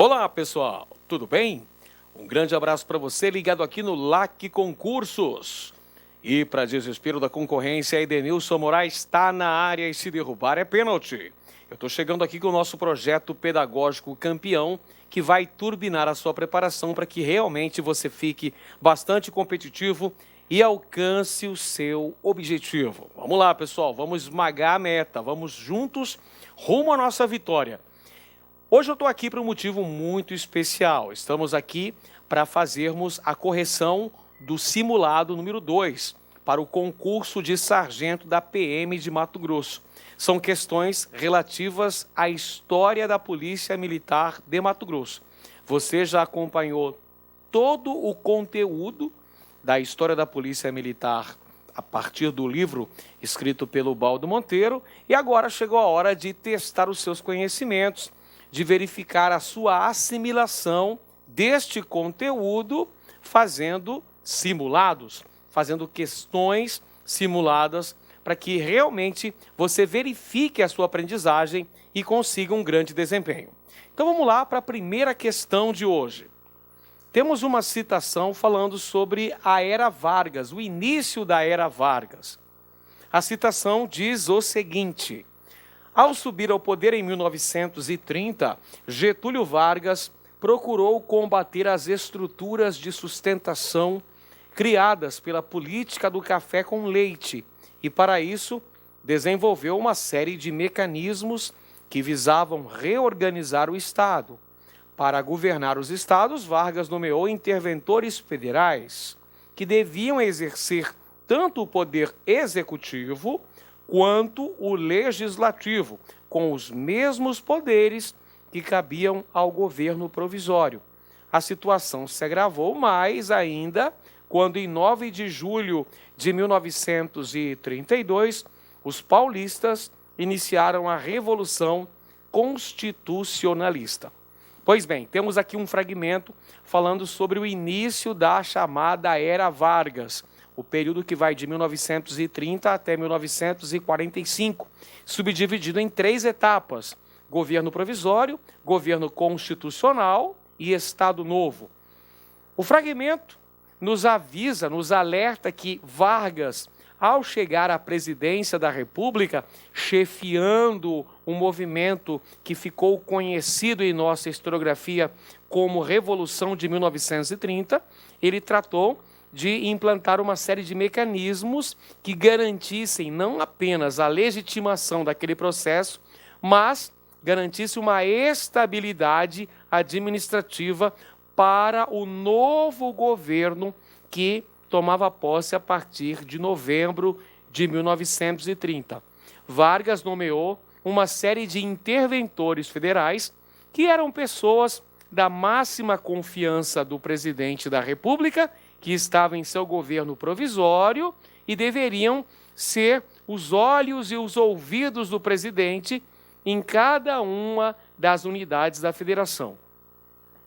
Olá, pessoal, tudo bem? Um grande abraço para você ligado aqui no LAC Concursos. E para desespero da concorrência, Edenilson Moraes está na área e se derrubar é pênalti. Eu estou chegando aqui com o nosso projeto pedagógico campeão, que vai turbinar a sua preparação para que realmente você fique bastante competitivo e alcance o seu objetivo. Vamos lá, pessoal, vamos esmagar a meta, vamos juntos rumo à nossa vitória. Hoje eu estou aqui para um motivo muito especial. Estamos aqui para fazermos a correção do simulado número 2 para o concurso de sargento da PM de Mato Grosso. São questões relativas à história da Polícia Militar de Mato Grosso. Você já acompanhou todo o conteúdo da história da Polícia Militar a partir do livro escrito pelo Baldo Monteiro e agora chegou a hora de testar os seus conhecimentos, de verificar a sua assimilação deste conteúdo fazendo simulados, fazendo questões simuladas para que realmente você verifique a sua aprendizagem e consiga um grande desempenho. Então vamos lá para a primeira questão de hoje. Temos uma citação falando sobre a Era Vargas, o início da Era Vargas. A citação diz o seguinte: ao subir ao poder em 1930, Getúlio Vargas procurou combater as estruturas de sustentação criadas pela política do café com leite e, para isso, desenvolveu uma série de mecanismos que visavam reorganizar o Estado. Para governar os estados, Vargas nomeou interventores federais que deviam exercer tanto o poder executivo quanto o legislativo, com os mesmos poderes que cabiam ao governo provisório. A situação se agravou mais ainda quando, em 9 de julho de 1932, os paulistas iniciaram a Revolução Constitucionalista. Pois bem, temos aqui um fragmento falando sobre o início da chamada Era Vargas, o período que vai de 1930 até 1945, subdividido em 3 etapas: governo provisório, governo constitucional e Estado Novo. O fragmento nos avisa, nos alerta que Vargas, ao chegar à presidência da República, chefiando um movimento que ficou conhecido em nossa historiografia como Revolução de 1930, ele tratou de implantar uma série de mecanismos que garantissem não apenas a legitimação daquele processo, mas garantisse uma estabilidade administrativa para o novo governo que tomava posse a partir de novembro de 1930. Vargas nomeou uma série de interventores federais que eram pessoas da máxima confiança do presidente da República, que estava em seu governo provisório e deveriam ser os olhos e os ouvidos do presidente em cada uma das unidades da federação.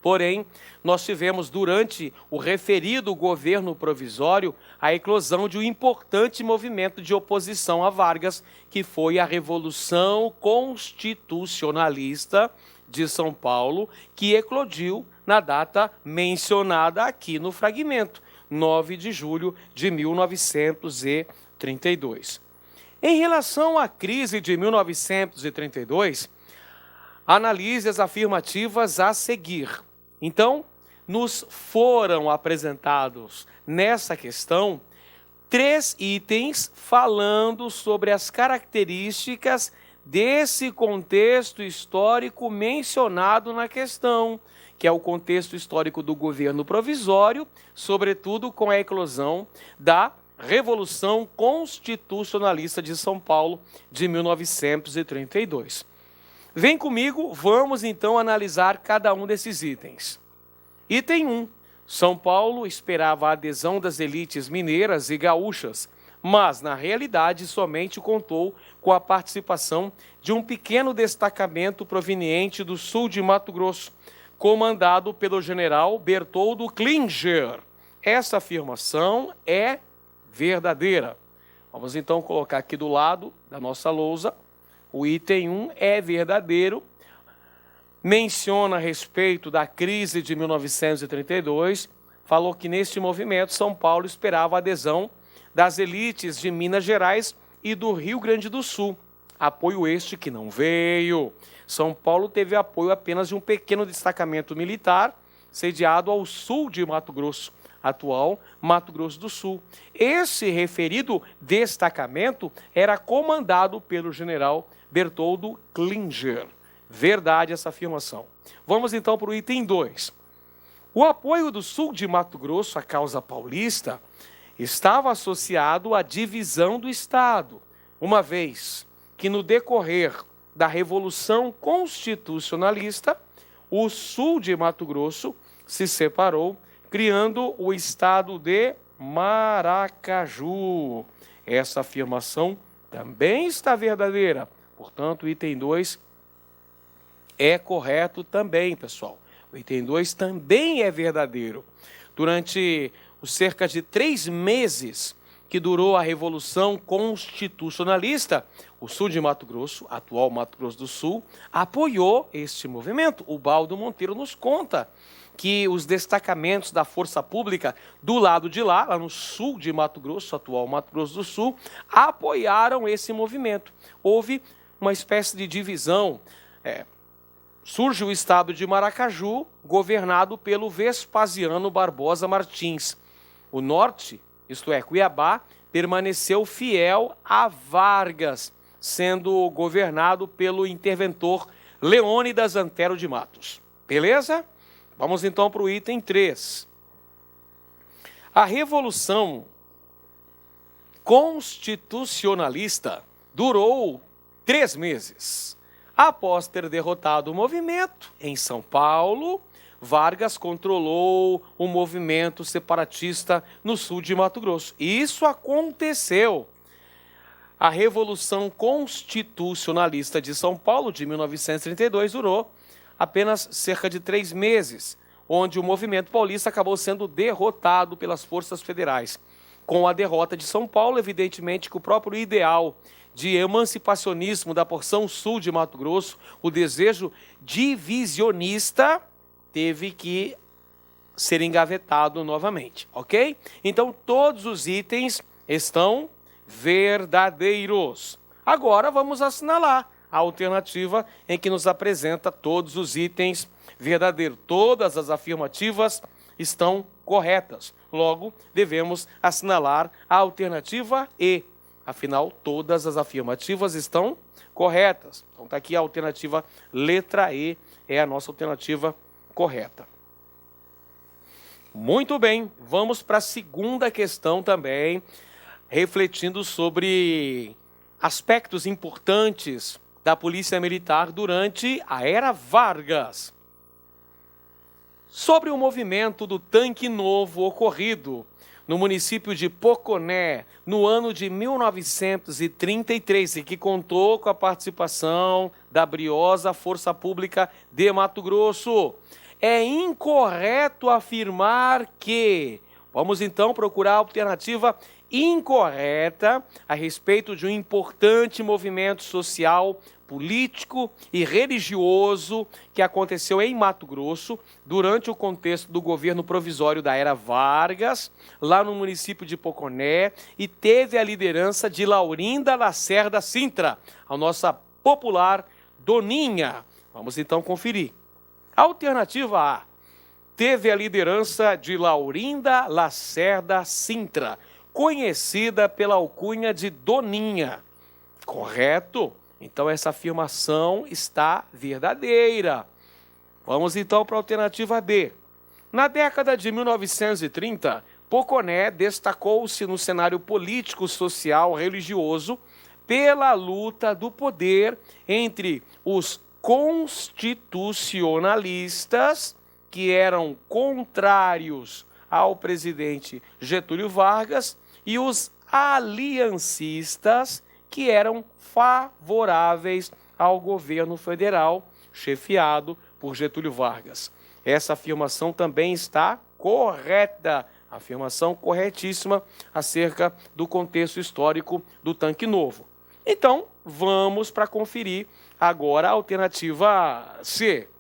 Porém, nós tivemos durante o referido governo provisório a eclosão de um importante movimento de oposição a Vargas, que foi a Revolução Constitucionalista de São Paulo, que eclodiu na data mencionada aqui no fragmento, 9 de julho de 1932. Em relação à crise de 1932, analise as afirmativas a seguir. Então, nos foram apresentados nessa questão 3 itens falando sobre as características desse contexto histórico mencionado na questão, que é o contexto histórico do governo provisório, sobretudo com a eclosão da Revolução Constitucionalista de São Paulo de 1932. Vem comigo, vamos então analisar cada um desses itens. Item 1. São Paulo esperava a adesão das elites mineiras e gaúchas, mas, na realidade, somente contou com a participação de um pequeno destacamento proveniente do sul de Mato Grosso, comandado pelo general Bertoldo Klinger. Essa afirmação é verdadeira. Vamos então colocar aqui do lado da nossa lousa. O item 1 é verdadeiro. menciona a respeito da crise de 1932, falou que neste movimento São Paulo esperava a adesão das elites de Minas Gerais e do Rio Grande do Sul. Apoio este que não veio. São Paulo teve apoio apenas de um pequeno destacamento militar, sediado ao sul de Mato Grosso, atual Mato Grosso do Sul. Esse referido destacamento era comandado pelo general Bertoldo Klinger. Verdade essa afirmação. Vamos então para o item 2. O apoio do sul de Mato Grosso à causa paulista estava associado à divisão do Estado, uma vez que no decorrer da Revolução Constitucionalista, o sul de Mato Grosso se separou, criando o estado de Maracaju. Essa afirmação também está verdadeira. Portanto, o item 2 é correto também, pessoal. O item 2 também é verdadeiro. Durante os cerca de 3 meses que durou a Revolução Constitucionalista, o sul de Mato Grosso, atual Mato Grosso do Sul, apoiou este movimento. O Baldo Monteiro nos conta que os destacamentos da Força Pública do lado de lá no sul de Mato Grosso, atual Mato Grosso do Sul, apoiaram esse movimento. Houve uma espécie de divisão. Surge o estado de Maracaju, governado pelo Vespasiano Barbosa Martins. O norte, isto é, Cuiabá, permaneceu fiel a Vargas, sendo governado pelo interventor Leônidas Antero de Matos. Beleza? Vamos então para o item 3. A Revolução Constitucionalista durou 3 meses. Após ter derrotado o movimento em São Paulo, Vargas controlou o movimento separatista no sul de Mato Grosso. Isso aconteceu. A Revolução Constitucionalista de São Paulo, de 1932, durou apenas cerca de 3 meses, onde o movimento paulista acabou sendo derrotado pelas forças federais. Com a derrota de São Paulo, evidentemente que o próprio ideal de emancipacionismo da porção sul de Mato Grosso, o desejo divisionista, teve que ser engavetado novamente, ok? Então, todos os itens estão verdadeiros. Agora, vamos assinalar a alternativa em que nos apresenta todos os itens verdadeiros. Todas as afirmativas estão corretas. Logo, devemos assinalar a alternativa E. Afinal, todas as afirmativas estão corretas. Então, está aqui a alternativa letra E, é a nossa alternativa correta. Muito bem, vamos para a segunda questão também, refletindo sobre aspectos importantes da Polícia Militar durante a Era Vargas. Sobre o movimento do Tanque Novo ocorrido no município de Poconé, no ano de 1933, e que contou com a participação da briosa Força Pública de Mato Grosso. É incorreto afirmar que... Vamos então procurar a alternativa incorreta a respeito de um importante movimento social, político e religioso que aconteceu em Mato Grosso durante o contexto do governo provisório da Era Vargas, lá no município de Poconé, e teve a liderança de Laurinda Lacerda Sintra, a nossa popular Doninha. Vamos então conferir. Alternativa A. Teve a liderança de Laurinda Lacerda Sintra, conhecida pela alcunha de Doninha. Correto? Então, essa afirmação está verdadeira. Vamos, então, para a alternativa B. Na década de 1930, Poconé destacou-se no cenário político, social, religioso, pela luta do poder entre os constitucionalistas, que eram contrários ao presidente Getúlio Vargas, e os aliancistas, que eram favoráveis ao governo federal, chefiado por Getúlio Vargas. Essa afirmação também está correta, afirmação corretíssima acerca do contexto histórico do Tanque Novo. Então, vamos para conferir agora a alternativa C.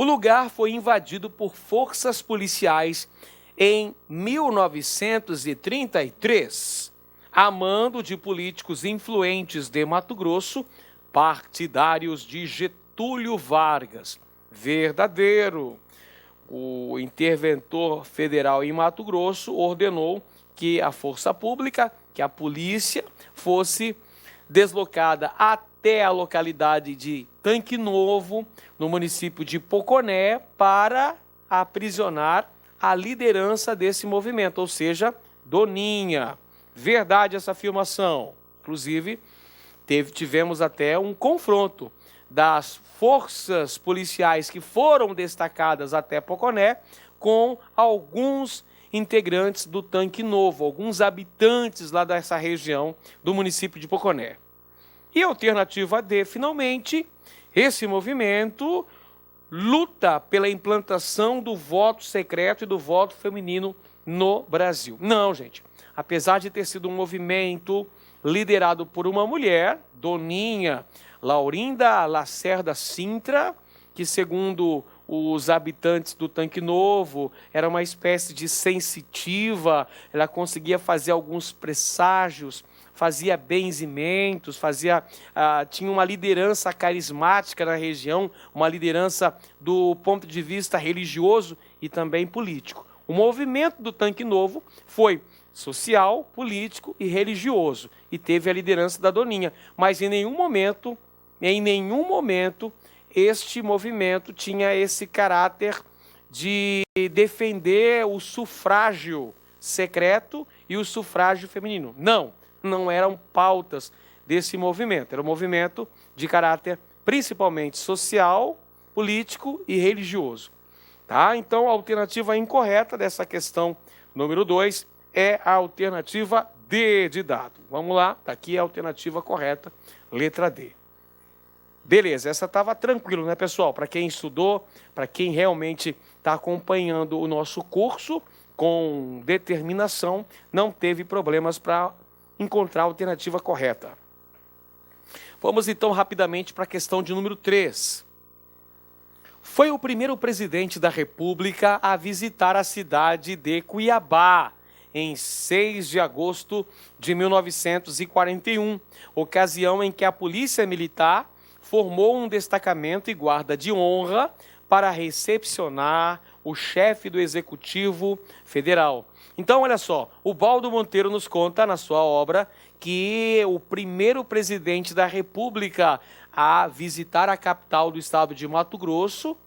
O lugar foi invadido por forças policiais em 1933, a mando de políticos influentes de Mato Grosso, partidários de Getúlio Vargas. Verdadeiro. O interventor federal em Mato Grosso ordenou que a força pública, que a polícia, fosse deslocada até a localidade de Tanque Novo, no município de Poconé, para aprisionar a liderança desse movimento, ou seja, Doninha. Verdade essa afirmação. Inclusive, tivemos até um confronto das forças policiais que foram destacadas até Poconé com alguns integrantes do Tanque Novo, alguns habitantes lá dessa região do município de Poconé. E a alternativa D, finalmente, esse movimento luta pela implantação do voto secreto e do voto feminino no Brasil. Não, gente. Apesar de ter sido um movimento liderado por uma mulher, Doninha Laurinda Lacerda Sintra, que segundo os habitantes do Tanque Novo era uma espécie de sensitiva, ela conseguia fazer alguns presságios, fazia benzimentos, tinha uma liderança carismática na região, uma liderança do ponto de vista religioso e também político. O movimento do Tanque Novo foi social, político e religioso, e teve a liderança da Doninha, mas em nenhum momento, este movimento tinha esse caráter de defender o sufrágio secreto e o sufrágio feminino. Não eram pautas desse movimento. Era um movimento de caráter principalmente social, político e religioso. Tá? Então, a alternativa incorreta dessa questão número 2 é a alternativa D de dado. Vamos lá, está aqui a alternativa correta, letra D. Beleza, essa estava tranquilo, né, pessoal? Para quem estudou, para quem realmente está acompanhando o nosso curso com determinação, não teve problemas para encontrar a alternativa correta. Vamos então rapidamente para a questão de número 3. Foi o primeiro presidente da República a visitar a cidade de Cuiabá, em 6 de agosto de 1941, ocasião em que a Polícia Militar formou um destacamento e guarda de honra para recepcionar o chefe do Executivo Federal. Então, olha só, o Baldo Monteiro nos conta na sua obra que o primeiro presidente da República a visitar a capital do estado de Mato Grosso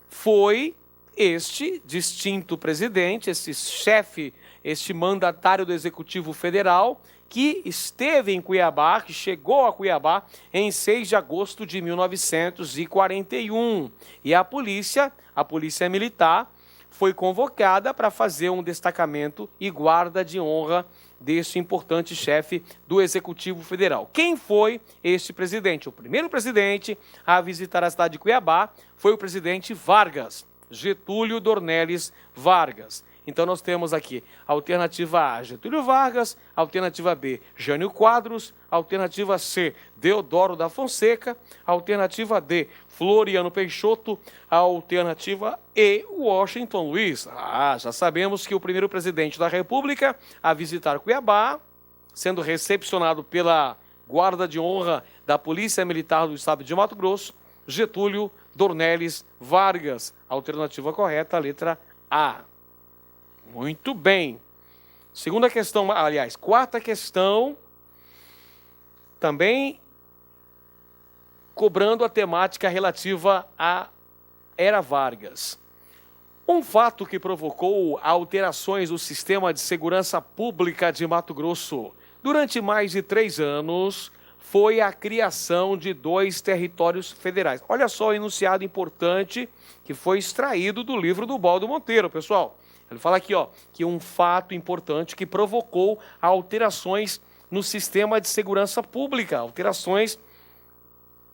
foi este distinto presidente, esse chefe, este mandatário do Executivo Federal, que esteve em Cuiabá, que chegou a Cuiabá em 6 de agosto de 1941. E a polícia militar, foi convocada para fazer um destacamento e guarda de honra deste importante chefe do Executivo Federal. Quem foi este presidente? O primeiro presidente a visitar a cidade de Cuiabá foi o presidente Vargas, Getúlio Dornelles Vargas. Então nós temos aqui a alternativa A, Getúlio Vargas, a alternativa B, Jânio Quadros, a alternativa C, Deodoro da Fonseca, a alternativa D, Floriano Peixoto, a alternativa E, Washington Luiz. Já sabemos que o primeiro presidente da República a visitar Cuiabá, sendo recepcionado pela guarda de honra da Polícia Militar do Estado de Mato Grosso, Getúlio Dornelles Vargas. A alternativa correta, a letra A. Muito bem. Segunda questão, aliás, quarta questão, também cobrando a temática relativa à Era Vargas. Um fato que provocou alterações no sistema de segurança pública de Mato Grosso durante mais de 3 anos foi a criação de 2 territórios federais. Olha só o enunciado importante que foi extraído do livro do Baldo Monteiro, pessoal. Ele fala aqui, que um fato importante que provocou alterações no sistema de segurança pública, alterações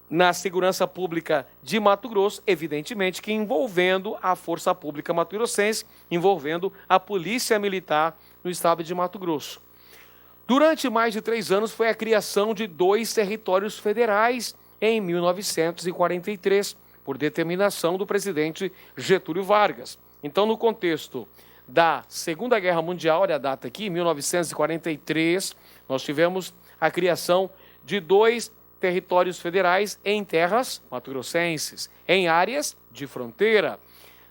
na segurança pública de Mato Grosso, evidentemente que envolvendo a Força Pública Mato-Grossense, envolvendo a Polícia Militar no estado de Mato Grosso. Durante mais de 3 anos foi a criação de 2 territórios federais em 1943, por determinação do presidente Getúlio Vargas. Então, no contexto da Segunda Guerra Mundial, olha a data aqui, 1943, nós tivemos a criação de 2 territórios federais em terras mato-grossenses, em áreas de fronteira.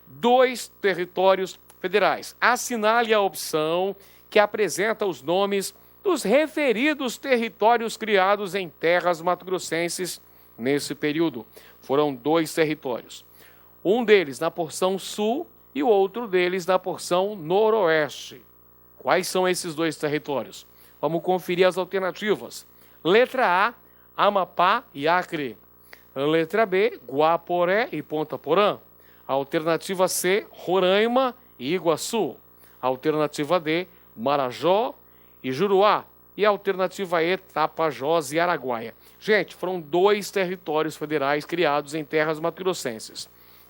2 territórios federais. Assinale a opção que apresenta os nomes dos referidos territórios criados em terras mato-grossenses nesse período. Foram 2 territórios. Um deles na porção sul e o outro deles na porção noroeste. Quais são esses 2 territórios? Vamos conferir as alternativas. Letra A, Amapá e Acre. Letra B, Guaporé e Ponta Porã. Alternativa C, Roraima e Iguaçu. Alternativa D, Marajó e Juruá. E a alternativa E, Tapajós e Araguaia. Gente, foram 2 territórios federais criados em terras mato-grossenses.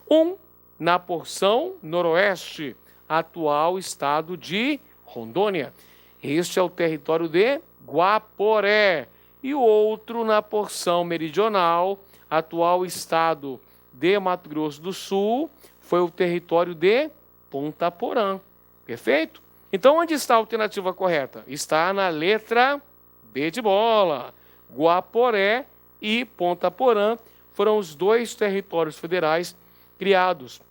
Um na porção noroeste, atual estado de Rondônia. Este é o território de Guaporé. E o outro na porção meridional, atual estado de Mato Grosso do Sul, foi o território de Ponta Porã. Perfeito? Então, onde está a alternativa correta? Está na letra B de bola. Guaporé e Ponta Porã foram os 2 territórios federais criados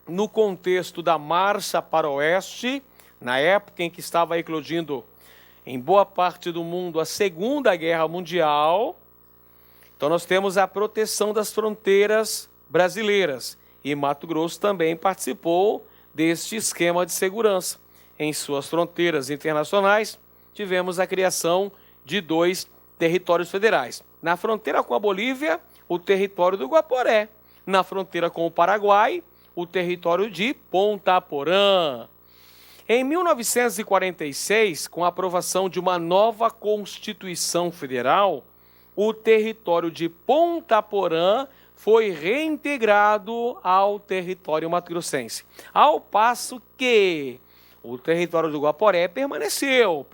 no contexto da Marcha para o Oeste, na época em que estava eclodindo em boa parte do mundo a Segunda Guerra Mundial. Então nós temos a proteção das fronteiras brasileiras e Mato Grosso também participou deste esquema de segurança. Em suas fronteiras internacionais, tivemos a criação de 2 territórios federais. Na fronteira com a Bolívia, o território do Guaporé. Na fronteira com o Paraguai, o território de Ponta Porã. Em 1946, com a aprovação de uma nova Constituição Federal, o território de Ponta Porã foi reintegrado ao território mato-grossense. Ao passo que o território do Guaporé permaneceu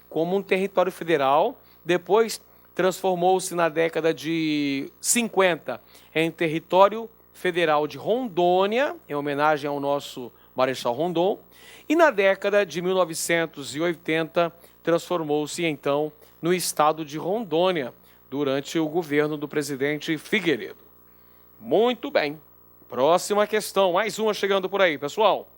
como um território federal, depois transformou-se na década de 50 em território federal de Rondônia, em homenagem ao nosso Marechal Rondon, e na década de 1980 transformou-se então no estado de Rondônia, durante o governo do presidente Figueiredo. Muito bem. Próxima questão, mais uma chegando por aí, pessoal.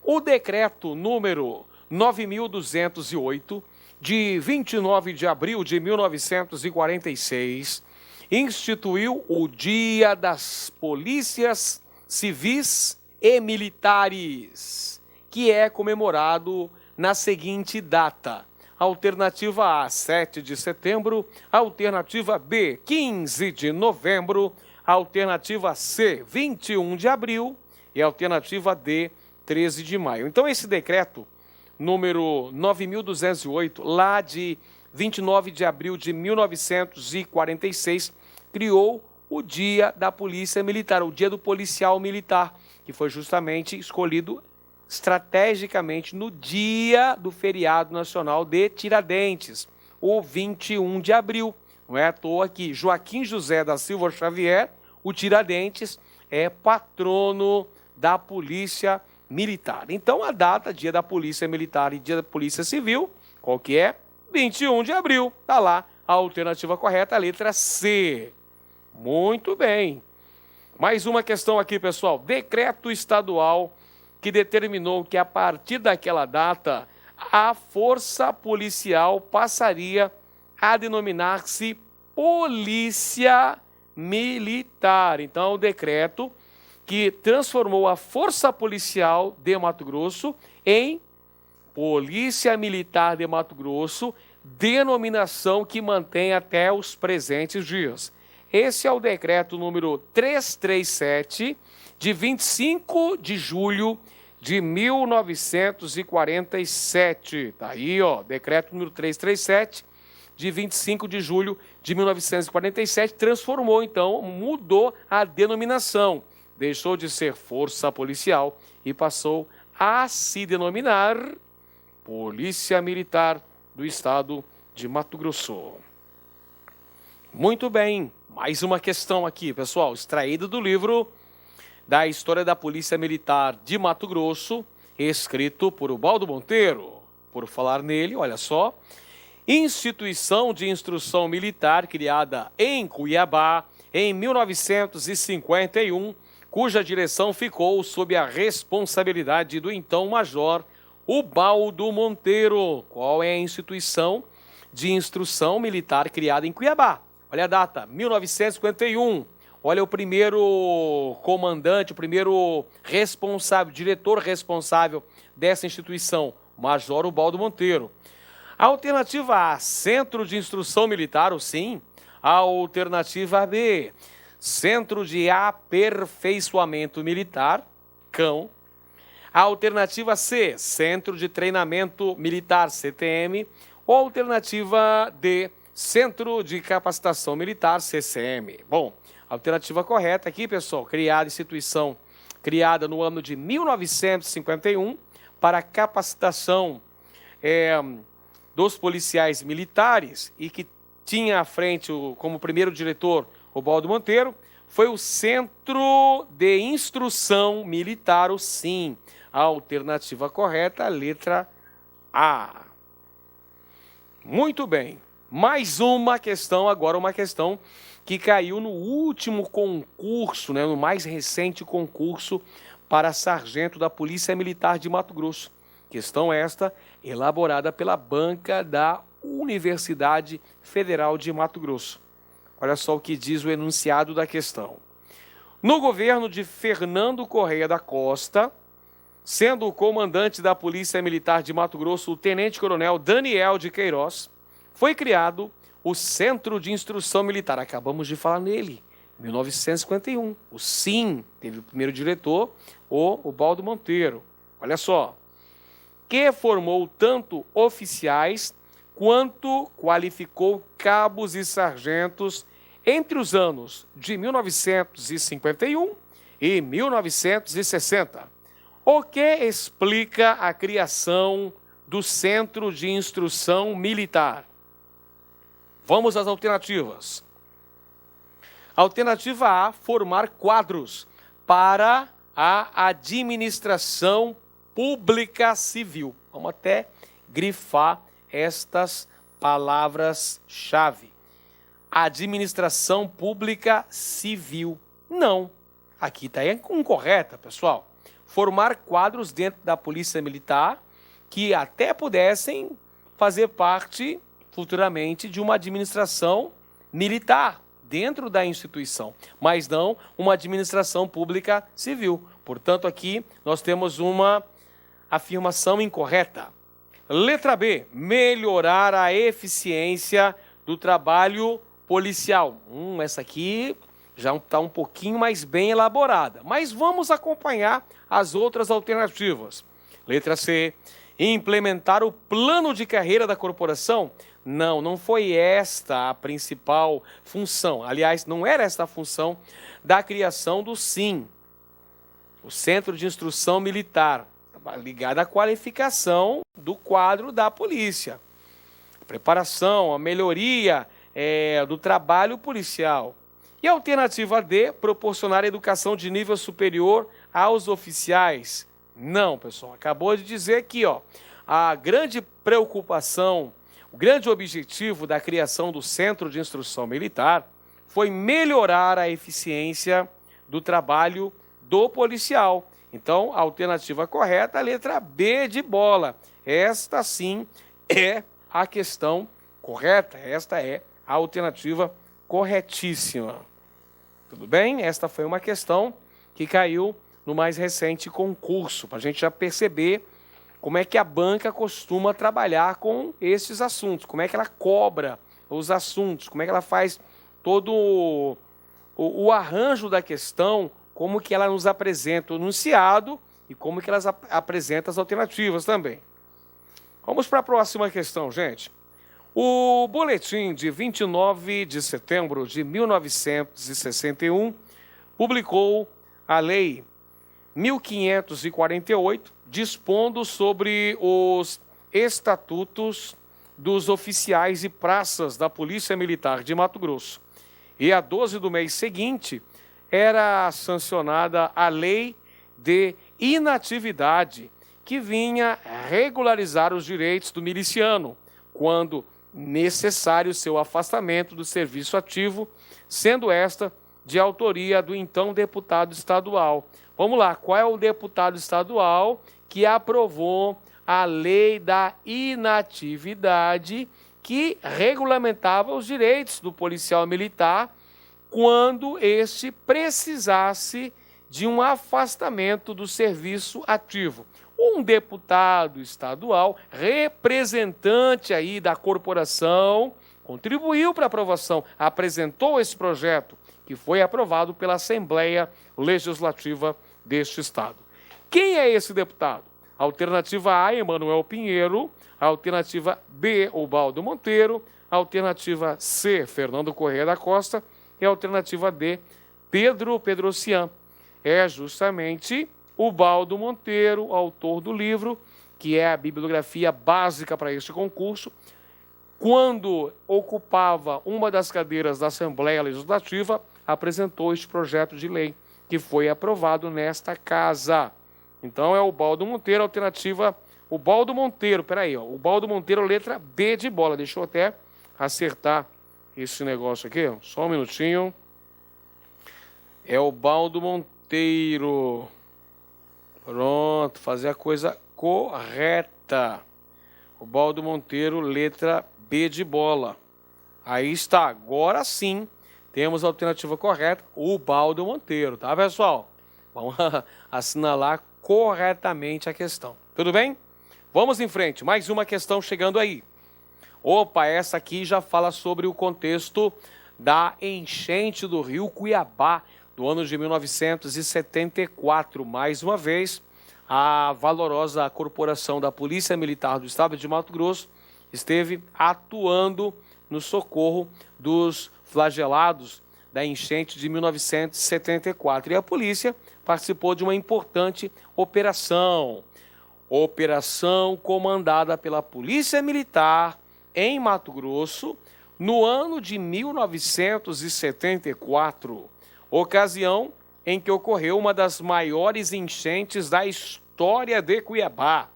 O decreto número 9.208, de 29 de abril de 1946, instituiu o Dia das Polícias Civis e Militares, que é comemorado na seguinte data: alternativa A, 7 de setembro, alternativa B, 15 de novembro, alternativa C, 21 de abril e alternativa D, 13 de maio. Então, esse decreto número 9.208, lá de 29 de abril de 1946, criou o Dia da Polícia Militar, o Dia do Policial Militar, que foi justamente escolhido estrategicamente no dia do feriado nacional de Tiradentes, o 21 de abril. Não é à toa que Joaquim José da Silva Xavier, o Tiradentes, é patrono da Polícia Militar. Então, a data, Dia da Polícia Militar e Dia da Polícia Civil, qual que é? 21 de abril. Está lá a alternativa correta, a letra C. Muito bem. Mais uma questão aqui, pessoal. Decreto estadual que determinou que, a partir daquela data, a força policial passaria a denominar-se Polícia Militar. Então, o decreto que transformou a Força Policial de Mato Grosso em Polícia Militar de Mato Grosso, denominação que mantém até os presentes dias. Esse é o decreto número 337, de 25 de julho de 1947. Está aí, ó, decreto número 337, de 25 de julho de 1947, transformou, então, mudou a denominação. Deixou de ser Força Policial e passou a se denominar Polícia Militar do Estado de Mato Grosso. Muito bem, mais uma questão aqui, pessoal, extraída do livro da História da Polícia Militar de Mato Grosso, escrito por Ubaldo Monteiro. Por falar nele, olha só, instituição de instrução militar criada em Cuiabá em 1951, cuja direção ficou sob a responsabilidade do então Major Ubaldo Monteiro. Qual é a instituição de instrução militar criada em Cuiabá? Olha a data, 1951. Olha o primeiro comandante, o primeiro responsável, diretor responsável dessa instituição, Major Ubaldo Monteiro. Alternativa A, Centro de Instrução Militar, o SIM. Alternativa B, Centro de Aperfeiçoamento Militar, CAM. Alternativa C, Centro de Treinamento Militar, CTM. Ou alternativa D, Centro de Capacitação Militar, CCM. Bom, a alternativa correta aqui, pessoal, instituição criada no ano de 1951 para capacitação dos policiais militares e que tinha à frente como primeiro diretor Ubaldo Monteiro, foi o Centro de Instrução Militar, o SIM. A alternativa correta, a letra A. Muito bem. Mais uma questão, agora uma questão que caiu no último concurso, no mais recente concurso para sargento da Polícia Militar de Mato Grosso. Questão esta elaborada pela banca da Universidade Federal de Mato Grosso. Olha só o que diz o enunciado da questão. No governo de Fernando Correia da Costa, sendo o comandante da Polícia Militar de Mato Grosso o tenente-coronel Daniel de Queiroz, foi criado o Centro de Instrução Militar. Acabamos de falar nele, 1951. O SIM teve o primeiro diretor, o Ubaldo Monteiro. Olha só, que formou tanto oficiais quanto qualificou cabos e sargentos entre os anos de 1951 e 1960. O que explica a criação do Centro de Instrução Militar? Vamos às alternativas. Alternativa A, formar quadros para a administração pública civil. Vamos até grifar estas palavras-chave. Administração pública civil. Não. Aqui está incorreta, pessoal. Formar quadros dentro da Polícia Militar que até pudessem fazer parte futuramente de uma administração militar dentro da instituição, mas não uma administração pública civil. Portanto, aqui nós temos uma afirmação incorreta. Letra B, melhorar a eficiência do trabalho policial. Essa aqui já está um pouquinho mais bem elaborada, mas vamos acompanhar as outras alternativas. Letra C, implementar o plano de carreira da corporação. Não foi esta a principal função. Aliás, não era esta a função da criação do SIM, o Centro de Instrução Militar, ligada à qualificação do quadro da polícia. A preparação, a melhoria do trabalho policial. E a alternativa D, proporcionar educação de nível superior aos oficiais. Não, pessoal, acabou de dizer aqui, a grande preocupação, o grande objetivo da criação do Centro de Instrução Militar foi melhorar a eficiência do trabalho do policial. Então, a alternativa correta, a letra B de bola. Esta sim é a questão correta, esta é a alternativa corretíssima. Tudo bem? Esta foi uma questão que caiu no mais recente concurso, para a gente já perceber como é que a banca costuma trabalhar com esses assuntos, como é que ela cobra os assuntos, como é que ela faz todo o arranjo da questão, como que ela nos apresenta o enunciado e como que ela apresenta as alternativas também. Vamos para a próxima questão, gente. O boletim de 29 de setembro de 1961 publicou a Lei 1548, dispondo sobre os estatutos dos oficiais e praças da Polícia Militar de Mato Grosso. E a 12 do mês seguinte era sancionada a lei de inatividade, que vinha regularizar os direitos do miliciano, quando necessário seu afastamento do serviço ativo, sendo esta de autoria do então deputado estadual. Vamos lá, qual é o deputado estadual que aprovou a lei da inatividade, que regulamentava os direitos do policial militar quando este precisasse de um afastamento do serviço ativo? Um deputado estadual, representante aí da corporação, contribuiu para a aprovação, apresentou esse projeto, que foi aprovado pela Assembleia Legislativa deste estado. Quem é esse deputado? Alternativa A, Emanuel Pinheiro. Alternativa B, Ubaldo Monteiro. Alternativa C, Fernando Corrêa da Costa. E a alternativa D, Pedro Pedrocian. É justamente Ubaldo Monteiro, autor do livro, que é a bibliografia básica para este concurso. Quando ocupava uma das cadeiras da Assembleia Legislativa, apresentou este projeto de lei, que foi aprovado nesta casa. Então é Ubaldo Monteiro, alternativa Ubaldo Monteiro, Ubaldo Monteiro, letra B de bola. Deixa eu até acertar esse negócio aqui, só um minutinho. É Ubaldo Monteiro. Pronto, fazer a coisa correta. Ubaldo Monteiro, letra B de bola. Aí está, agora sim, temos a alternativa correta, Ubaldo Monteiro, tá, pessoal? Vamos assinalar corretamente a questão. Tudo bem? Vamos em frente, mais uma questão chegando aí. Opa, essa aqui já fala sobre o contexto da enchente do rio Cuiabá, do ano de 1974. Mais uma vez, a valorosa corporação da Polícia Militar do Estado de Mato Grosso esteve atuando no socorro dos flagelados da enchente de 1974. E a polícia participou de uma importante operação comandada pela Polícia Militar em Mato Grosso no ano de 1974, ocasião em que ocorreu uma das maiores enchentes da história de Cuiabá.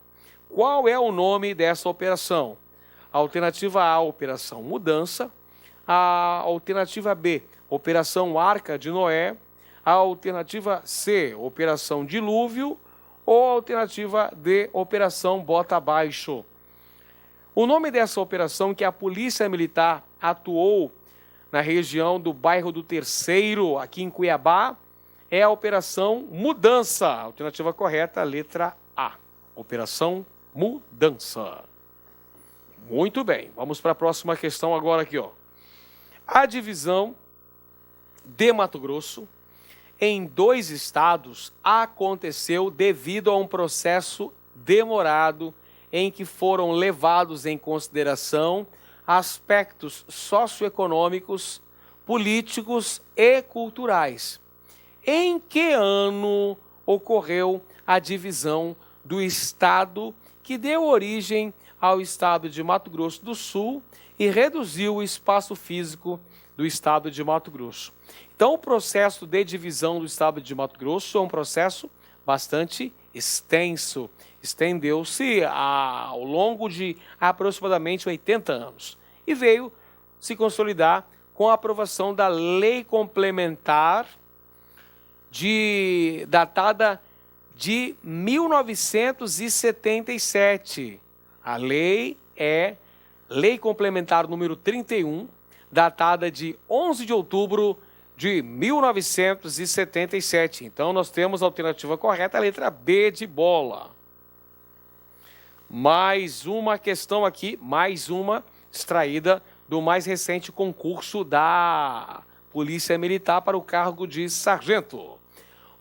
Qual é o nome dessa operação? A alternativa A, Operação Mudança. A alternativa B, Operação Arca de Noé. A alternativa C, Operação Dilúvio. Ou a alternativa D, Operação Bota Abaixo. O nome dessa operação, que a Polícia Militar atuou na região do bairro do Terceiro, aqui em Cuiabá, é a Operação Mudança. A alternativa correta, letra A. Operação Mudança. Muito bem, vamos para a próxima questão agora aqui, ó. A divisão de Mato Grosso em 2 estados aconteceu devido a um processo demorado em que foram levados em consideração aspectos socioeconômicos, políticos e culturais. Em que ano ocorreu a divisão do estado que deu origem ao estado de Mato Grosso do Sul e reduziu o espaço físico do estado de Mato Grosso? Então, o processo de divisão do estado de Mato Grosso é um processo bastante extenso. Estendeu-se ao longo de aproximadamente 80 anos e veio se consolidar com a aprovação da Lei Complementar datada de 1977. A lei é Lei Complementar número 31, datada de 11 de outubro de 1977. Então, nós temos a alternativa correta, a letra B de bola. Mais uma questão aqui, mais uma extraída do mais recente concurso da Polícia Militar para o cargo de sargento.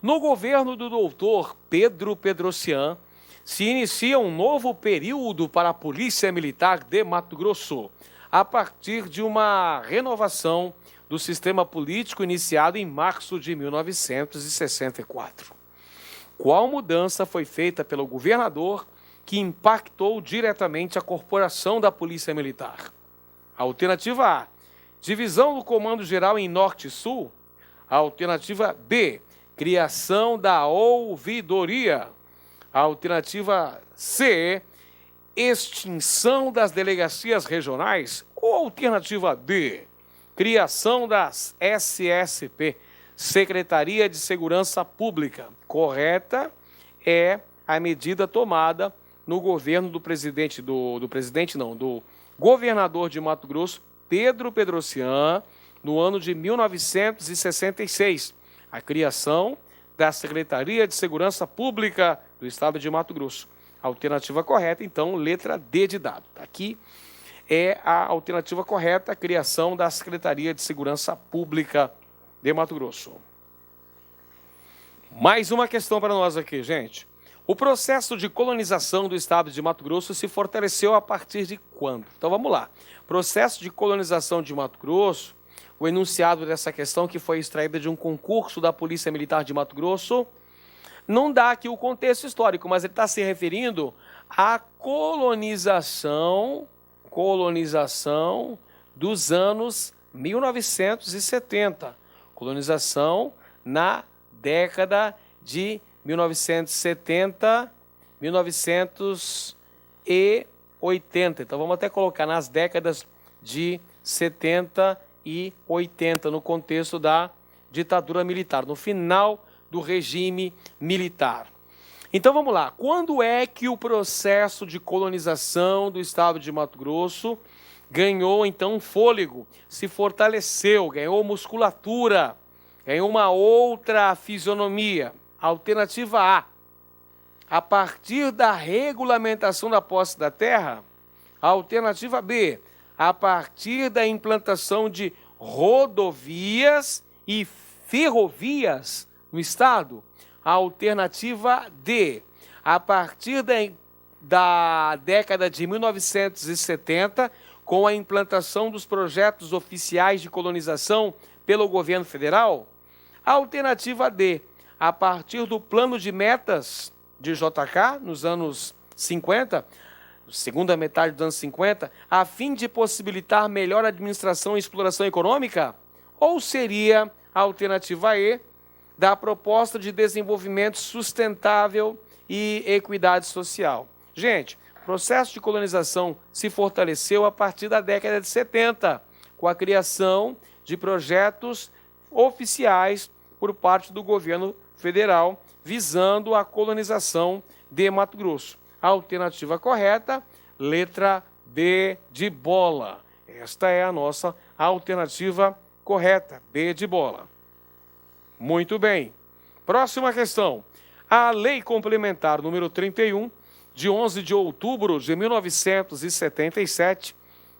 No governo do doutor Pedro Pedrocian, se inicia um novo período para a Polícia Militar de Mato Grosso, a partir de uma renovação do sistema político iniciado em março de 1964. Qual mudança foi feita pelo governador que impactou diretamente a corporação da Polícia Militar? Alternativa A, divisão do Comando Geral em Norte e Sul. Alternativa B, criação da ouvidoria. Alternativa C, extinção das delegacias regionais. Ou alternativa D, criação das SSP, Secretaria de Segurança Pública. Correta é a medida tomada no governo do governador de Mato Grosso, Pedro Pedrocian, no ano de 1966, a criação da Secretaria de Segurança Pública do Estado de Mato Grosso. Alternativa correta, então, letra D de dado. Aqui é a alternativa correta, a criação da Secretaria de Segurança Pública de Mato Grosso. Mais uma questão para nós aqui, gente. O processo de colonização do Estado de Mato Grosso se fortaleceu a partir de quando? Então, vamos lá. Processo de colonização de Mato Grosso, o enunciado dessa questão que foi extraída de um concurso da Polícia Militar de Mato Grosso, não dá aqui o contexto histórico, mas ele está se referindo à colonização dos anos 1970. Colonização na década de 1970, 1980. Então vamos até colocar nas décadas de 70 e 80, no contexto da ditadura militar, no final do regime militar. Então vamos lá, quando é que o processo de colonização do Estado de Mato Grosso ganhou então fôlego, se fortaleceu, ganhou musculatura, ganhou uma outra fisionomia? Alternativa A partir da regulamentação da posse da terra. Alternativa B, a partir da implantação de rodovias e ferrovias no Estado. Alternativa D, a partir da década de 1970, com a implantação dos projetos oficiais de colonização pelo governo federal. Alternativa D, a partir do plano de metas de JK, nos anos 50, segunda metade dos anos 50, a fim de possibilitar melhor administração e exploração econômica? Ou seria a alternativa E, da proposta de desenvolvimento sustentável e equidade social? Gente, o processo de colonização se fortaleceu a partir da década de 70, com a criação de projetos oficiais por parte do governo federal, visando a colonização de Mato Grosso. A alternativa correta, letra B de bola. Esta é a nossa alternativa correta, B de bola. Muito bem. Próxima questão. A Lei Complementar número 31, de 11 de outubro de 1977,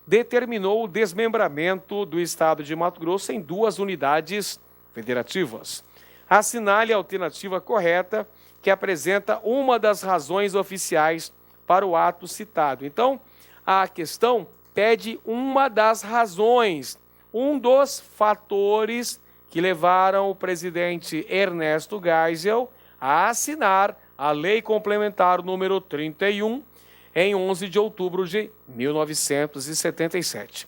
determinou o desmembramento do Estado de Mato Grosso em 2 unidades federativas. Assinale a alternativa correta, que apresenta uma das razões oficiais para o ato citado. Então, a questão pede uma das razões, um dos fatores que levaram o presidente Ernesto Geisel a assinar a Lei Complementar número 31, em 11 de outubro de 1977.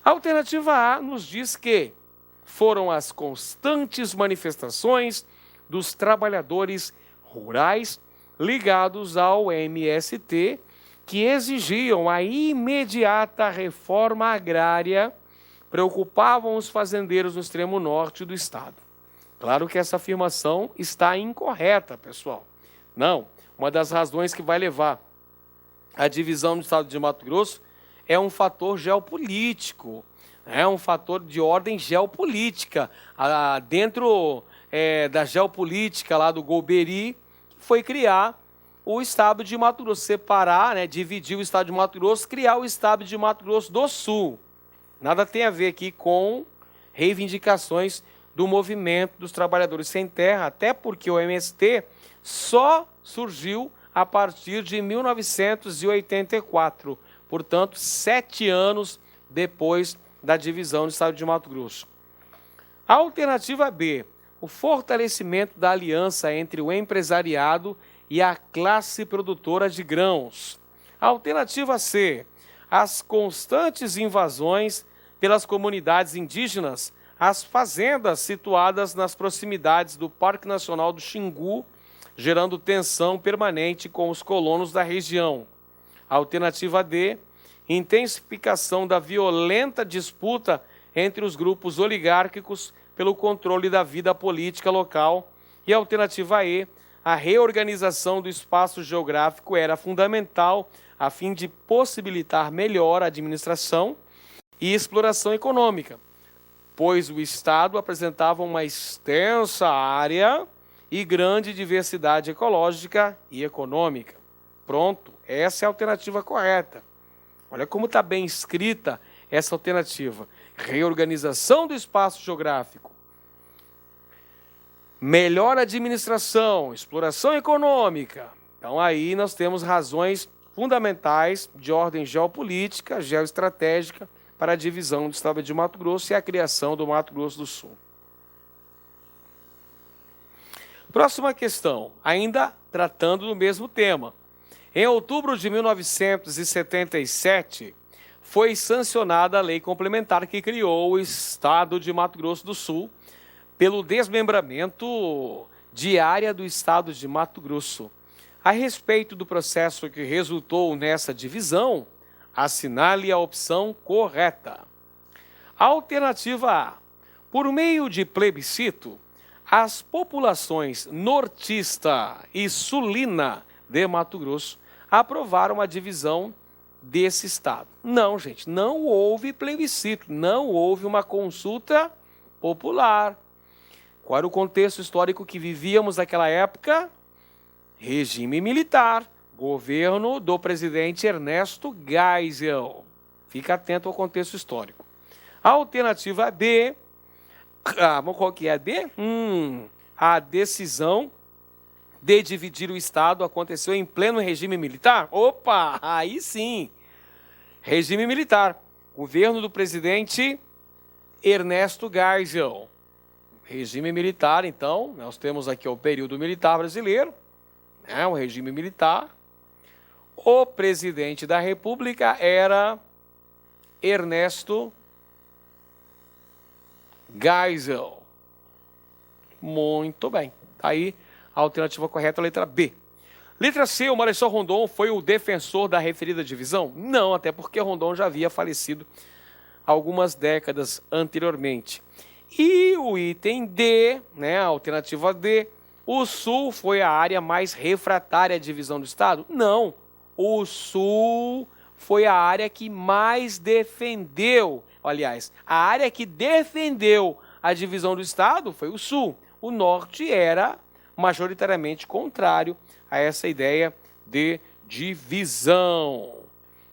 A alternativa A nos diz que foram as constantes manifestações dos trabalhadores rurais ligados ao MST que exigiam a imediata reforma agrária, preocupavam os fazendeiros no extremo norte do estado. Claro que essa afirmação está incorreta, pessoal. Não, uma das razões que vai levar à divisão do estado de Mato Grosso é um fator geopolítico. É um fator de ordem geopolítica. Dentro da geopolítica lá do Golbery, foi criar o estado de Mato Grosso, separar, dividir o estado de Mato Grosso, criar o estado de Mato Grosso do Sul. Nada tem a ver aqui com reivindicações do movimento dos trabalhadores sem terra, até porque o MST só surgiu a partir de 1984, portanto, 7 anos depois da divisão do estado de Mato Grosso. A alternativa B, o fortalecimento da aliança entre o empresariado e a classe produtora de grãos. A alternativa C, as constantes invasões pelas comunidades indígenas as fazendas situadas nas proximidades do Parque Nacional do Xingu, gerando tensão permanente com os colonos da região. Alternativa D, intensificação da violenta disputa entre os grupos oligárquicos pelo controle da vida política local. E a alternativa E, a reorganização do espaço geográfico era fundamental a fim de possibilitar melhor a administração e exploração econômica, pois o Estado apresentava uma extensa área e grande diversidade ecológica e econômica. Pronto, essa é a alternativa correta. Olha como está bem escrita essa alternativa. Reorganização do espaço geográfico, melhor administração, exploração econômica. Então aí nós temos razões fundamentais de ordem geopolítica, geoestratégica, para a divisão do Estado de Mato Grosso e a criação do Mato Grosso do Sul. Próxima questão, ainda tratando do mesmo tema. Em outubro de 1977, foi sancionada a lei complementar que criou o Estado de Mato Grosso do Sul pelo desmembramento de área do Estado de Mato Grosso. A respeito do processo que resultou nessa divisão, assinale a opção correta. Alternativa A. Por meio de plebiscito, as populações nortista e sulina de Mato Grosso aprovaram a divisão desse estado. Não, gente, não houve plebiscito, não houve uma consulta popular. Qual era o contexto histórico que vivíamos naquela época? Regime militar. Governo do presidente Ernesto Geisel. Fica atento ao contexto histórico. A alternativa B, qual que é a B? A decisão de dividir o Estado aconteceu em pleno regime militar? Opa, aí sim. Regime militar. Governo do presidente Ernesto Geisel. Regime militar, então, nós temos aqui o período militar brasileiro, o regime militar. O presidente da República era Ernesto Geisel. Muito bem. Tá aí a alternativa correta, a letra B. Letra C, o Marechal Rondon foi o defensor da referida divisão? Não, até porque Rondon já havia falecido algumas décadas anteriormente. E o item D, a alternativa D, o Sul foi a área mais refratária à divisão do Estado? Não. O Sul foi a área que mais defendeu, aliás, a área que defendeu a divisão do Estado foi o Sul. O Norte era majoritariamente contrário a essa ideia de divisão.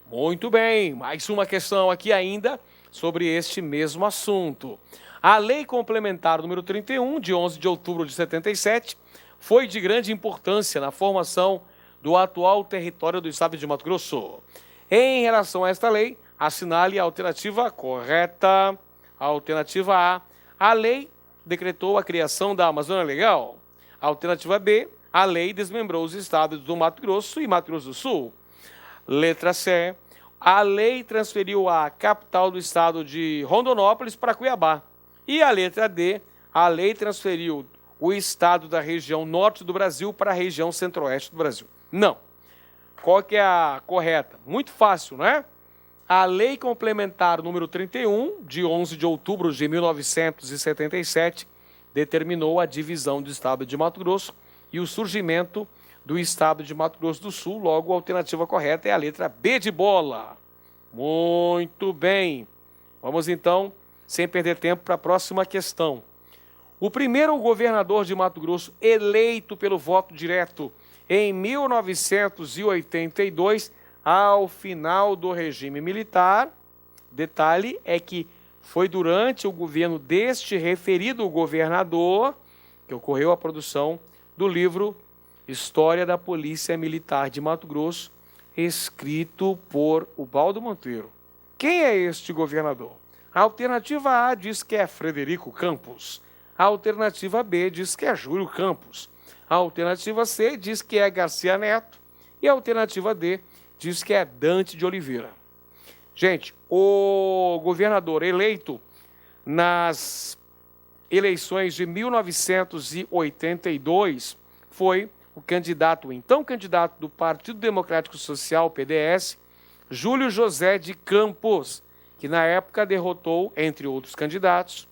Muito bem, mais uma questão aqui ainda sobre este mesmo assunto. A Lei Complementar número 31, de 11 de outubro de 77, foi de grande importância na formação do atual território do Estado de Mato Grosso. Em relação a esta lei, assinale a alternativa correta. A alternativa A. A lei decretou a criação da Amazônia Legal. A alternativa B. A lei desmembrou os estados do Mato Grosso e Mato Grosso do Sul. Letra C. A lei transferiu a capital do estado de Rondonópolis para Cuiabá. E a letra D. A lei transferiu o estado da região norte do Brasil para a região centro-oeste do Brasil. Não. Qual que é a correta? Muito fácil, não é? A Lei Complementar número 31, de 11 de outubro de 1977, determinou a divisão do Estado de Mato Grosso e o surgimento do Estado de Mato Grosso do Sul. Logo, a alternativa correta é a letra B de bola. Muito bem. Vamos, então, sem perder tempo, para a próxima questão. O primeiro governador de Mato Grosso eleito pelo voto direto em 1982, ao final do regime militar. Detalhe é que foi durante o governo deste referido governador que ocorreu a produção do livro História da Polícia Militar de Mato Grosso, escrito por Ubaldo Monteiro. Quem é este governador? A alternativa A diz que é Frederico Campos. A alternativa B diz que é Júlio Campos. A alternativa C diz que é Garcia Neto. E a alternativa D diz que é Dante de Oliveira. Gente, o governador eleito nas eleições de 1982 foi o então candidato do Partido Democrático Social, PDS, Júlio José de Campos, que na época derrotou, entre outros candidatos,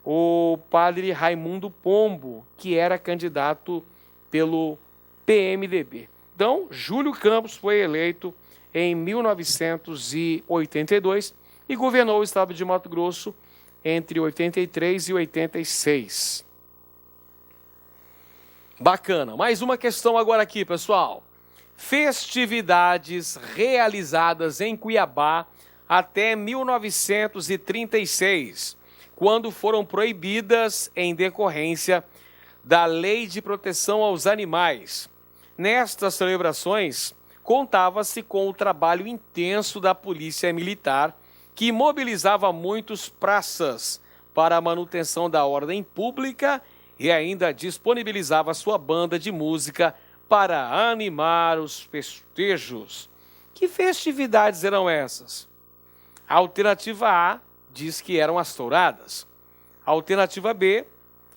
o padre Raimundo Pombo, que era candidato pelo PMDB. Então, Júlio Campos foi eleito em 1982 e governou o estado de Mato Grosso entre 83 e 86. Bacana. Mais uma questão agora aqui, pessoal. Festividades realizadas em Cuiabá até 1936, quando foram proibidas em decorrência da Lei de Proteção aos Animais. Nestas celebrações, contava-se com o trabalho intenso da Polícia Militar, que mobilizava muitos praças para a manutenção da ordem pública e ainda disponibilizava sua banda de música para animar os festejos. Que festividades eram essas? A alternativa A diz que eram as touradas. A alternativa B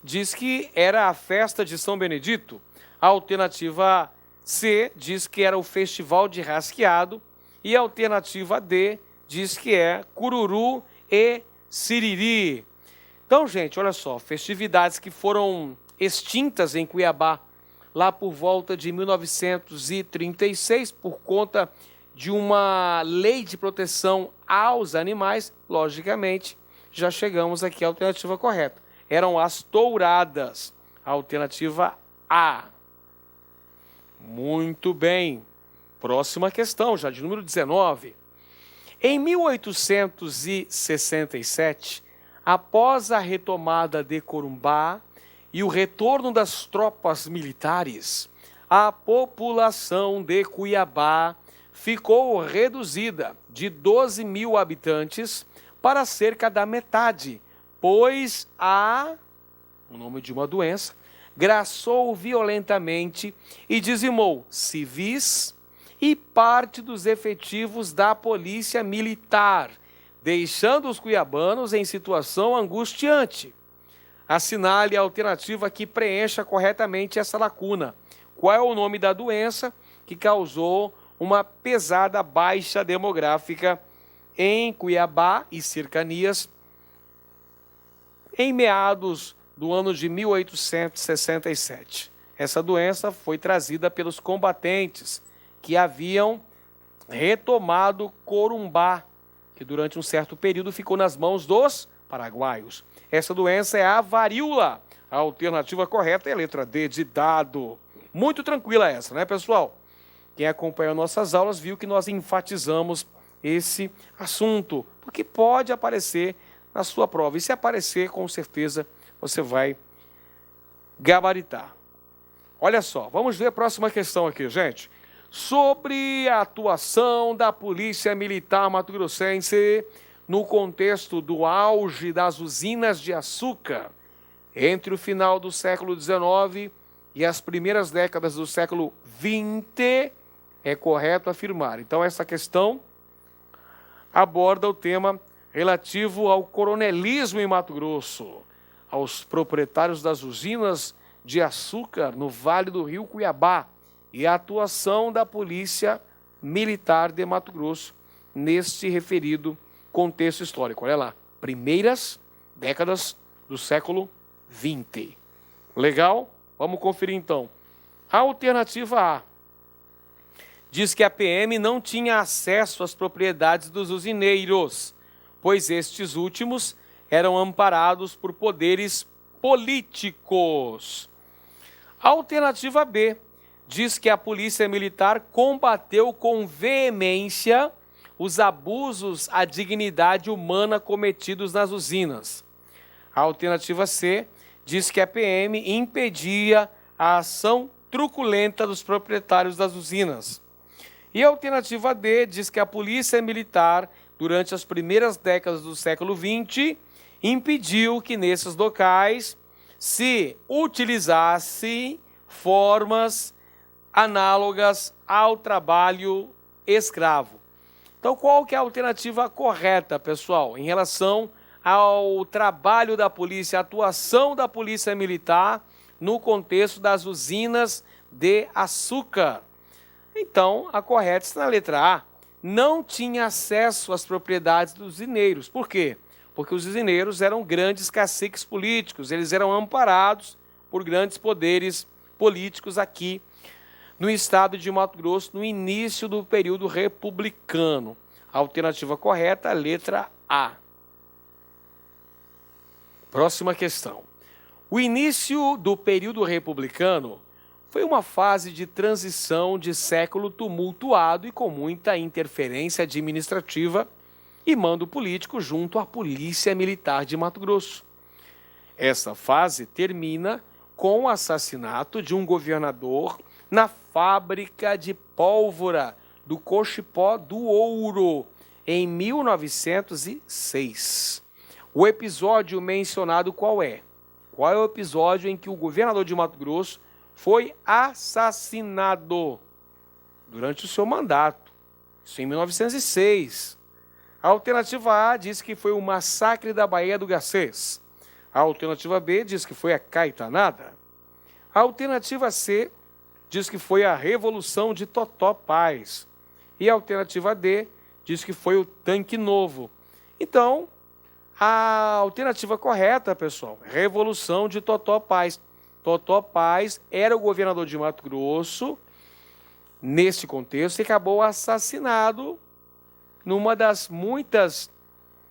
diz que era a festa de São Benedito. A alternativa C diz que era o festival de rasqueado. E a alternativa D diz que é cururu e siriri. Então, gente, olha só, festividades que foram extintas em Cuiabá lá por volta de 1936 por conta de uma lei de proteção aos animais. Logicamente, já chegamos aqui à alternativa correta. Eram as touradas. A alternativa A. Muito bem. Próxima questão, já de número 19. Em 1867, após a retomada de Corumbá e o retorno das tropas militares, a população de Cuiabá ficou reduzida de 12 mil habitantes para cerca da metade, pois o nome de uma doença, graçou violentamente e dizimou civis e parte dos efetivos da polícia militar, deixando os cuiabanos em situação angustiante. Assinale a alternativa que preencha corretamente essa lacuna. Qual é o nome da doença que causou uma pesada baixa demográfica em Cuiabá e cercanias em meados do ano de 1867? Essa doença foi trazida pelos combatentes que haviam retomado Corumbá, que durante um certo período ficou nas mãos dos paraguaios. Essa doença é a varíola. A alternativa correta é a letra D, de dado. Muito tranquila essa, né, pessoal? Quem acompanhou nossas aulas viu que nós enfatizamos esse assunto, porque pode aparecer na sua prova. E se aparecer, com certeza, você vai gabaritar. Olha só, vamos ver a próxima questão aqui, gente. Sobre a atuação da Polícia Militar mato-grossense no contexto do auge das usinas de açúcar entre o final do século XIX e as primeiras décadas do século XX, é correto afirmar. Então, essa questão aborda o tema relativo ao coronelismo em Mato Grosso, aos proprietários das usinas de açúcar no Vale do Rio Cuiabá e a atuação da Polícia Militar de Mato Grosso neste referido contexto histórico. Olha lá, primeiras décadas do século XX. Legal? Vamos conferir então. A alternativa A diz que a PM não tinha acesso às propriedades dos usineiros, pois estes últimos eram amparados por poderes políticos. A alternativa B diz que a Polícia Militar combateu com veemência os abusos à dignidade humana cometidos nas usinas. A alternativa C diz que a PM impedia a ação truculenta dos proprietários das usinas. E a alternativa D diz que a Polícia Militar, durante as primeiras décadas do século XX, impediu que nesses locais se utilizasse formas análogas ao trabalho escravo. Então, qual que é a alternativa correta, pessoal, em relação ao trabalho da polícia, a atuação da polícia militar no contexto das usinas de açúcar? Então, a correta está na letra A. Não tinha acesso às propriedades dos usineiros. Por quê? Porque os usineiros eram grandes caciques políticos, eles eram amparados por grandes poderes políticos aqui no estado de Mato Grosso, no início do período republicano. A alternativa correta, a letra A. Próxima questão. O início do período republicano foi uma fase de transição de século tumultuado e com muita interferência administrativa e mando político junto à Polícia Militar de Mato Grosso. Essa fase termina com o assassinato de um governador na fábrica de pólvora do Cochipó do Ouro, em 1906. O episódio mencionado qual é? Qual é o episódio em que o governador de Mato Grosso foi assassinado durante o seu mandato? Isso em 1906. A alternativa A diz que foi o massacre da Baía do Garcês. A alternativa B diz que foi a Caetanada. A alternativa C diz que foi a Revolução de Totó Paz. E a alternativa D diz que foi o Tanque Novo. Então, a alternativa correta, pessoal, Revolução de Totó Paz. Totó Paz era o governador de Mato Grosso, nesse contexto, e acabou assassinado numa das muitas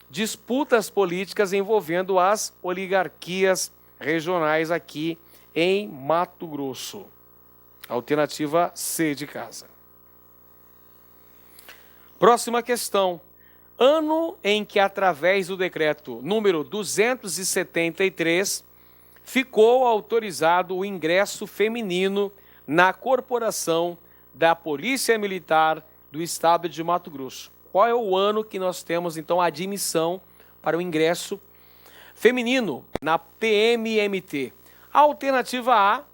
disputas políticas envolvendo as oligarquias regionais aqui em Mato Grosso. Alternativa C de casa. Próxima questão. Ano em que, através do decreto número 273, ficou autorizado o ingresso feminino na corporação da Polícia Militar do Estado de Mato Grosso. Qual é o ano que nós temos, então, a admissão para o ingresso feminino na PMMT? A alternativa A,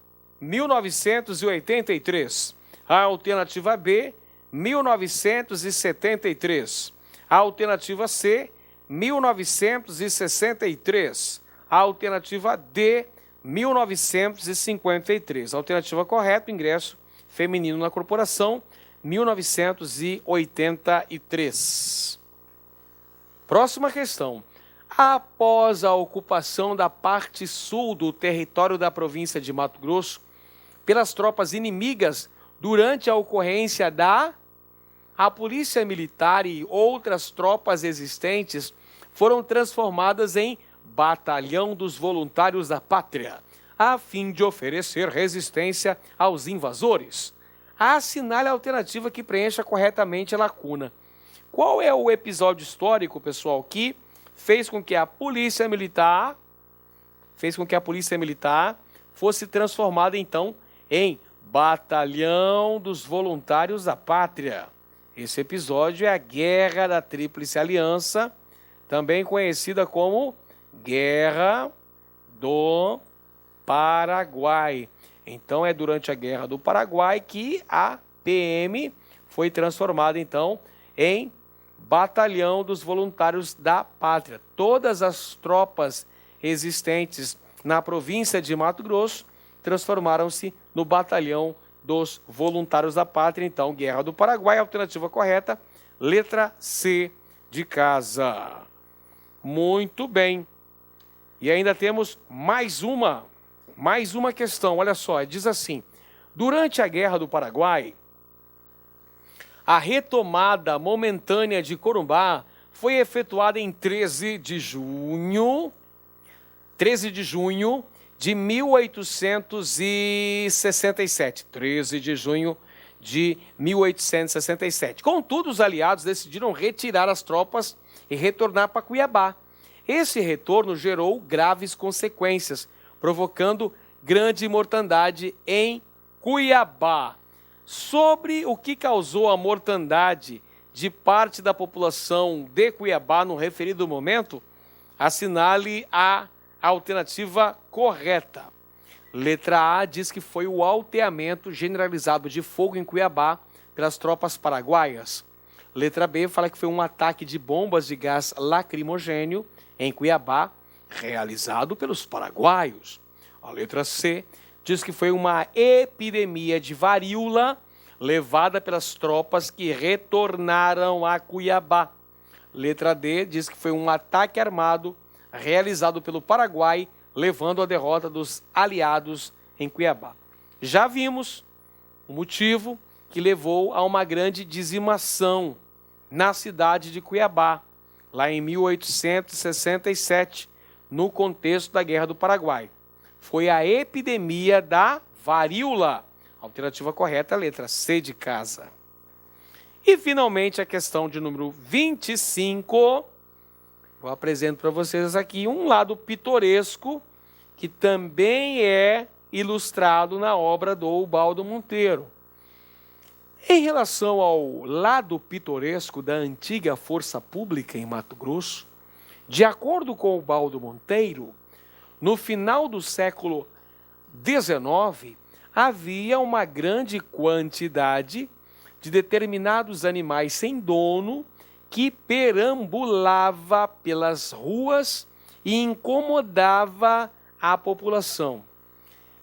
1983. A alternativa B, 1973. A alternativa C, 1963. A alternativa D, 1953. A alternativa correta, ingresso feminino na corporação, 1983. Próxima questão. Após a ocupação da parte sul do território da província de Mato Grosso pelas tropas inimigas durante a ocorrência a Polícia Militar e outras tropas existentes foram transformadas em Batalhão dos Voluntários da Pátria, a fim de oferecer resistência aos invasores. Assinale a alternativa que preencha corretamente a lacuna. Qual é o episódio histórico, pessoal, que fez com que a Polícia Militar fosse transformada, então, em Batalhão dos Voluntários da Pátria? Esse episódio é a Guerra da Tríplice Aliança, também conhecida como Guerra do Paraguai. Então, é durante a Guerra do Paraguai que a PM foi transformada, então, em Batalhão dos Voluntários da Pátria. Todas as tropas existentes na província de Mato Grosso transformaram-se no Batalhão dos Voluntários da Pátria. Então, Guerra do Paraguai, alternativa correta, letra C de casa. Muito bem. E ainda temos mais uma questão, olha só, diz assim: durante a Guerra do Paraguai, a retomada momentânea de Corumbá foi efetuada em 13 de junho de 1867. 13 de junho de 1867. Contudo, os aliados decidiram retirar as tropas e retornar para Cuiabá. Esse retorno gerou graves consequências, provocando grande mortandade em Cuiabá. Sobre o que causou a mortandade de parte da população de Cuiabá no referido momento, assinale a alternativa correta. Letra A diz que foi o alteamento generalizado de fogo em Cuiabá pelas tropas paraguaias. Letra B fala que foi um ataque de bombas de gás lacrimogênio em Cuiabá, realizado pelos paraguaios. A letra C diz que foi uma epidemia de varíola levada pelas tropas que retornaram a Cuiabá. Letra D diz que foi um ataque armado realizado pelo Paraguai, levando à derrota dos aliados em Cuiabá. Já vimos o motivo que levou a uma grande dizimação na cidade de Cuiabá, lá em 1867, no contexto da Guerra do Paraguai. Foi a epidemia da varíola. Alternativa correta, a letra C de casa. E, finalmente, a questão de número 25. Eu apresento para vocês aqui um lado pitoresco que também é ilustrado na obra do Ubaldo Monteiro. Em relação ao lado pitoresco da antiga Força Pública em Mato Grosso, de acordo com Ubaldo Monteiro, no final do século XIX, havia uma grande quantidade de determinados animais sem dono que perambulava pelas ruas e incomodava a população.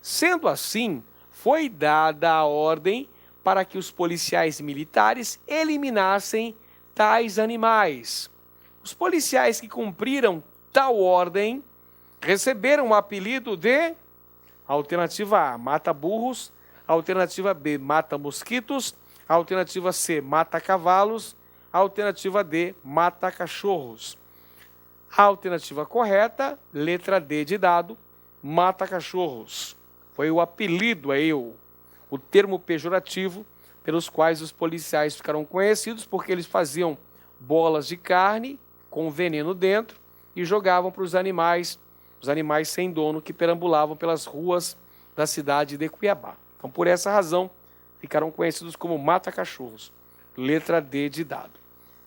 Sendo assim, foi dada a ordem para que os policiais militares eliminassem tais animais. Os policiais que cumpriram tal ordem receberam o apelido de alternativa A, mata-burros, alternativa B, mata-mosquitos, alternativa C, mata-cavalos, alternativa D, mata-cachorros. A alternativa correta, letra D de dado, mata-cachorros. Foi o apelido aí, o termo pejorativo pelos quais os policiais ficaram conhecidos, porque eles faziam bolas de carne com veneno dentro e jogavam para os animais sem dono que perambulavam pelas ruas da cidade de Cuiabá. Então, por essa razão, ficaram conhecidos como mata-cachorros. Letra D de dado.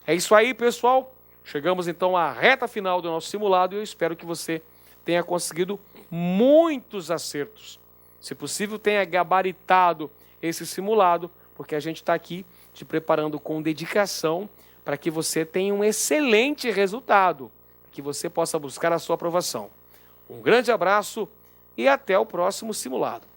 É isso aí, pessoal. Chegamos então à reta final do nosso simulado e eu espero que você tenha conseguido muitos acertos. Se possível, tenha gabaritado esse simulado, porque a gente está aqui te preparando com dedicação para que você tenha um excelente resultado, que você possa buscar a sua aprovação. Um grande abraço e até o próximo simulado.